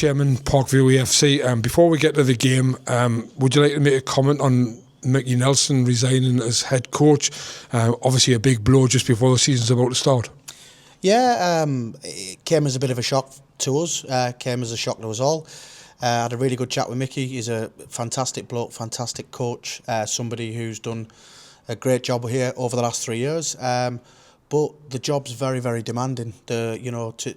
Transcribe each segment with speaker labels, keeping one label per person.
Speaker 1: Chairman, Parkview AFC. Before we get to the game, would you like to make a comment on Mickey Nelson resigning as head coach? Obviously a big blow just before the season's about to start.
Speaker 2: Yeah, it came as a bit of a shock to us, came as a shock to us all. I had a really good chat with Mickey. He's a fantastic bloke, fantastic coach, somebody who's done a great job here over the last 3 years. But the job's very, very demanding. To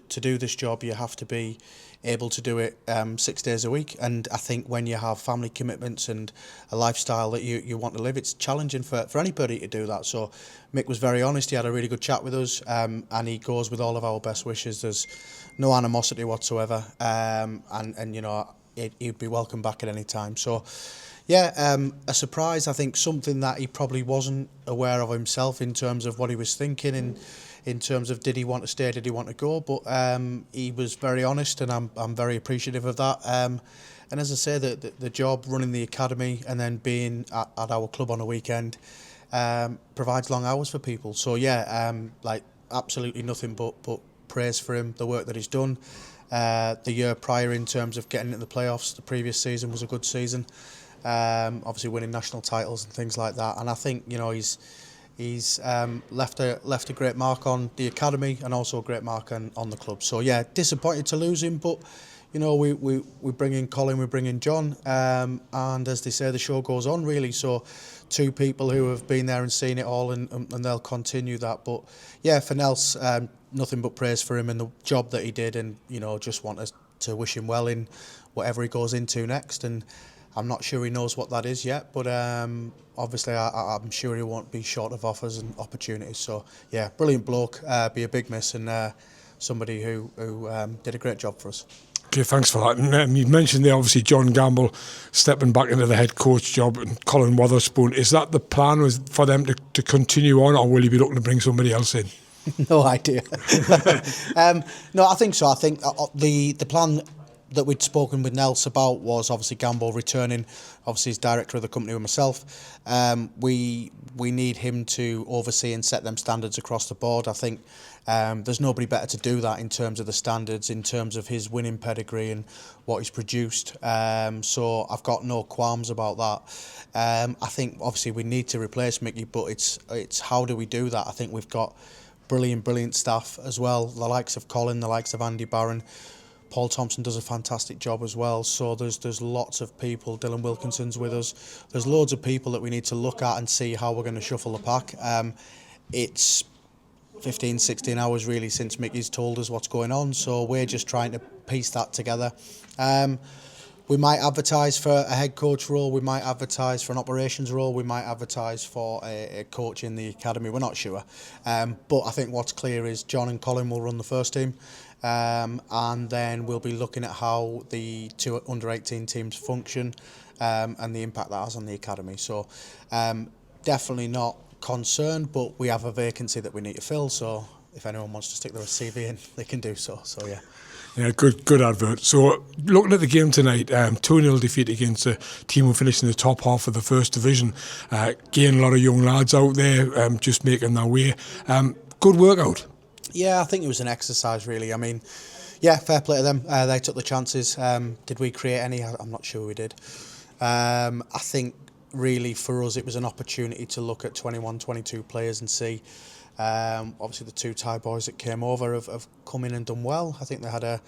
Speaker 2: do this job, you have to be able to do it 6 days a week. And I think when you have family commitments and a lifestyle that you want to live, it's challenging for anybody to do that. So Mick was very honest. He had a really good chat with us, and he goes with all of our best wishes. There's no animosity whatsoever, and he'd be welcome back at any time. So yeah, a surprise. I think something that he probably wasn't aware of himself in terms of what he was thinking and in terms of did he want to stay, did he want to go. But he was very honest, and I'm very appreciative of that. And as I say, the job running the academy and then being at our club on a weekend provides long hours for people. So yeah, absolutely nothing but praise for him, the work that he's done. The year prior, in terms of getting into the playoffs, the previous season was a good season. Obviously winning national titles and things like that, and I think he's left a great mark on the academy and also a great mark on the club. So yeah, disappointed to lose him, but we bring in Colin, we bring in John, and as they say, the show goes on really. So two people who have been there and seen it all, and they'll continue that. But yeah, for Nels, nothing but praise for him and the job that he did, and just want us to wish him well in whatever he goes into next. And I'm not sure he knows what that is yet, but obviously I'm sure he won't be short of offers and opportunities. So yeah, brilliant bloke, be a big miss, and somebody who did a great job for us.
Speaker 1: Okay, thanks for that. And you mentioned there, obviously, John Gamble stepping back into the head coach job and Colin Wotherspoon. Is that the plan for them to continue on, or will you be looking to bring somebody else in?
Speaker 2: No idea. No, I think so. I think the plan that we'd spoken with Nels about was obviously Gamble returning, obviously as director of the company with myself. We need him to oversee and set them standards across the board. I think there's nobody better to do that in terms of the standards, in terms of his winning pedigree and what he's produced. So I've got no qualms about that. I think obviously we need to replace Mickey, but it's how do we do that? I think we've got brilliant staff as well, the likes of Colin, the likes of Andy Barron. Paul Thompson does a fantastic job as well. So there's lots of people. Dylan Wilkinson's with us. There's loads of people that we need to look at and see how we're going to shuffle the pack. It's 15, 16 hours really since Mickey's told us what's going on. So we're just trying to piece that together. We might advertise for a head coach role. We might advertise for an operations role. We might advertise for a coach in the academy. We're not sure. But I think what's clear is John and Colin will run the first team. And then we'll be looking at how the two under-18 teams function and the impact that has on the academy. So definitely not concerned, but we have a vacancy that we need to fill. So if anyone wants to stick their CV in, they can do so. So yeah.
Speaker 1: Yeah, good advert. So looking at the game tonight, 2-0 defeat against a team who finished in the top half of the first division. Again, a lot of young lads out there just making their way. Good workout.
Speaker 2: Yeah, I think it was an exercise really. I mean, yeah, fair play to them. They took the chances. Did we create any? I'm not sure we did. I think really for us it was an opportunity to look at 21, 22 players and see. Obviously the two Thai boys that came over have come in and done well. I think they had a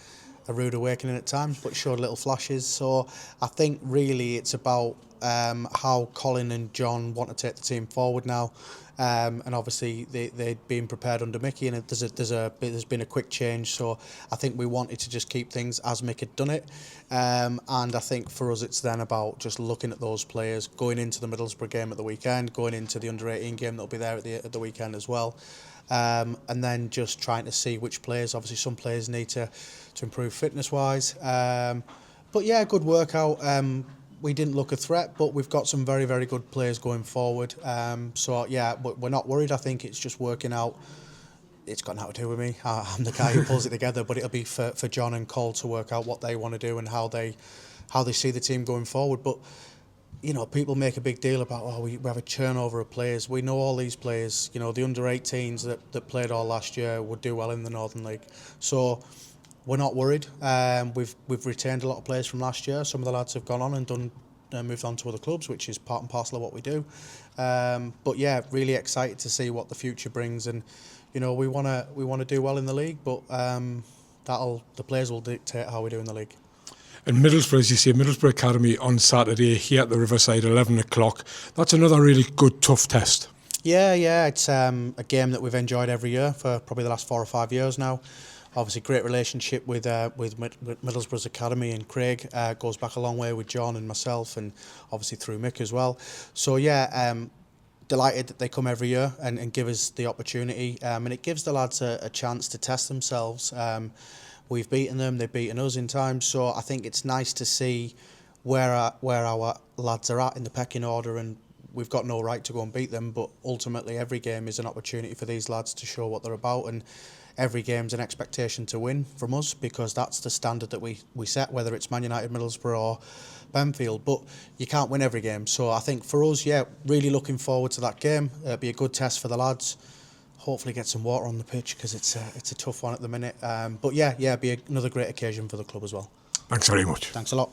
Speaker 2: rude awakening at times, but showed little flashes. So I think really it's about how Colin and John want to take the team forward now. And obviously they'd been prepared under Mickey, and there's been a quick change. So I think we wanted to just keep things as Mick had done it. And I think for us it's then about just looking at those players, going into the Middlesbrough game at the weekend, going into the under-18 game that'll be there at the weekend as well. And then just trying to see which players, obviously some players need to improve fitness-wise. But yeah, good workout. We didn't look a threat, but we've got some very, very good players going forward. So yeah, we're not worried. I think it's just working out. It's got nothing to do with me. I'm the guy who pulls it together, but it'll be for John and Cole to work out what they want to do and how they see the team going forward. But people make a big deal about we have a turnover of players. We know all these players. The under-18s that played all last year would do well in the Northern League. So we're not worried. We've retained a lot of players from last year. Some of the lads have gone on and moved on to other clubs, which is part and parcel of what we do. But yeah, really excited to see what the future brings, and you know, we want to do well in the league, but the players will dictate how we do in the league.
Speaker 1: And Middlesbrough, as you say, Middlesbrough Academy on Saturday here at the Riverside, 11 o'clock. That's another really good, tough test.
Speaker 2: Yeah, it's a game that we've enjoyed every year for probably the last 4 or 5 years now. Obviously, great relationship with Middlesbrough's Academy, and Craig goes back a long way with John and myself, and obviously through Mick as well. So yeah, delighted that they come every year and give us the opportunity, and it gives the lads a chance to test themselves. We've beaten them, they've beaten us in times, so I think it's nice to see where our lads are at in the pecking order, and we've got no right to go and beat them, but ultimately every game is an opportunity for these lads to show what they're about, and every game's an expectation to win from us, because that's the standard that we set, whether it's Man United, Middlesbrough or Benfield. But you can't win every game, so I think for us, yeah, really looking forward to that game. It'll be a good test for the lads. Hopefully get some water on the pitch, because it's a tough one at the minute. But yeah, it'll be another great occasion for the club as well.
Speaker 1: Thanks very much.
Speaker 2: Thanks a lot.